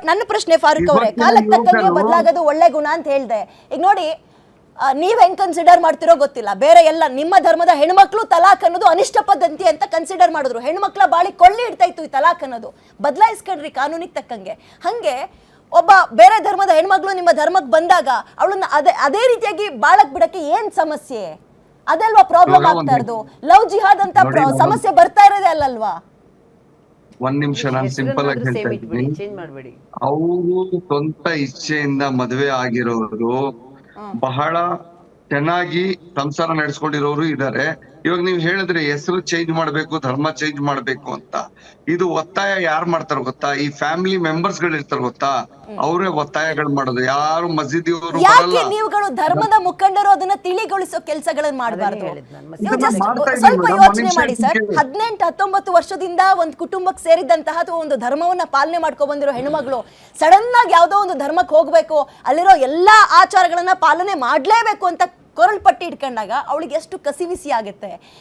ನನ್ನ ಪ್ರಶ್ನೆ ಫಾರೂಕ್ ಅವರೇ, ಕಾಲಕ್ಕೆ ತಕ್ಕಂಗೆ ಬದಲಾಗೋದು ಒಳ್ಳೆ ಗುಣ ಅಂತ ಹೇಳ್ದೆ. ಈಗ ನೋಡಿ, ನೀವ್ ಹೆಂಗ್ ಕನ್ಸಿಡರ್ ಮಾಡ್ತಿರೋ ಗೊತ್ತಿಲ್ಲ, ಬೇರೆ ಎಲ್ಲ ನಿಮ್ಮ ಧರ್ಮದ ಹೆಣ್ಮಕ್ಳು ತಲಾಕ್ ಅನ್ನೋದು ಅನಿಷ್ಟ ಪದ್ಧತಿ ಅಂತ ಕನ್ಸಿಡರ್ ಮಾಡಿದ್ರು. ಹೆಣ್ಮಕ್ಳ ಬಾಳಿ ಕೊಳ್ಳಿ ಇಡ್ತಾ ಇತ್ತು ಈ ತಲಾಕ್ ಅನ್ನೋದು. ಬದಲಾಯಿಸ್ಕೊಂಡ್ರಿ ಕಾನೂನಿಗೆ ತಕ್ಕಂಗೆ. ಹಂಗೆ ಒಬ್ಬ ಬೇರೆ ಧರ್ಮದ ಹೆಣ್ಮಕ್ಳು ನಿಮ್ಮ ಧರ್ಮಕ್ಕೆ ಬಂದಾಗ ಅವಳನ್ನ ಅದೇ ರೀತಿಯಾಗಿ ಬಾಳಕ್ ಬಿಡಕ್ಕೆ ಏನ್ ಸಮಸ್ಯೆ? ಅದಲ್ವಾ ಪ್ರಾಬ್ಲಮ್ ಆಗ್ತಾ ಇರೋದು. ಲವ್ ಜಿಹಾದ್ ಅಂತ ಸಮಸ್ಯೆ ಬರ್ತಾ ಇರೋದೇ ಅಲ್ಲಲ್ವಾ? ಒಂದ್ ನಿಮಿಷ, ನಾನು ಸಿಂಪಲ್ ಆಗಿ ಹೇಳ್ತಾ ಇದ್ದೀನಿ. ಅವರು ಸ್ವಂತ ಇಚ್ಛೆಯಿಂದ ಮದುವೆ ಆಗಿರೋರು, ಬಹಳ ಚೆನ್ನಾಗಿ ಸಂಸಾರ ನಡೆಸ್ಕೊಂಡಿರೋರು ಇದಾರೆ. ಇವಾಗ ನೀವು ಹೇಳಿದ್ರೆ ಹೆಸರು ಚೇಂಜ್ ಮಾಡ್ಬೇಕು, ಧರ್ಮ ಚೇಂಜ್ ಮಾಡ್ಬೇಕು ಅಂತ. ಇದು ಒತ್ತಾಯ ಯಾರು ಮಾಡ್ತಾರ ಗೊತ್ತಾ? ಈ ಫ್ಯಾಮಿಲಿ ಮೆಂಬರ್ಸ್ ಗಳು ಇರ್ತಾರ ಗೊತ್ತಾ, ಅವರೇ ಒತ್ತಾಯಗಳು ಮಾಡೋದು. ಯಾರು ಮಸೀದಿಯವರು ಯಾಕೆ ನೀವುಗಳು ಧರ್ಮದ ಮುಖಂಡರು ಅದನ್ನ ತಿಳಿಗೊಳಿಸೋ ಕೆಲಸಗಳನ್ನ ಮಾಡಬಾರ್ದು? ಸ್ವಲ್ಪ ಯೋಚನೆ ಮಾಡಿ ಸರ್. 18-19 ವರ್ಷದಿಂದ ಒಂದು ಕುಟುಂಬಕ್ಕೆ ಸೇರಿದಂತಹ ಅಥವಾ ಒಂದು ಧರ್ಮವನ್ನ ಪಾಲನೆ ಮಾಡ್ಕೊ ಬಂದಿರೋ ಹೆಣ್ಮಗಳು ಸಡನ್ ಆಗಿ ಯಾವ್ದೋ ಒಂದು ಧರ್ಮಕ್ಕೆ ಹೋಗ್ಬೇಕು, ಅಲ್ಲಿರೋ ಎಲ್ಲಾ ಆಚಾರಗಳನ್ನ ಪಾಲನೆ ಮಾಡ್ಲೇಬೇಕು ಅಂತ ಕೊರಳು ಪಟ್ಟಿ ಇಟ್ಕೊಂಡಾಗ ಅವಳಿಗೆ ಎಷ್ಟು ಕಸಿವಿಸಿ ಆಗುತ್ತೆ.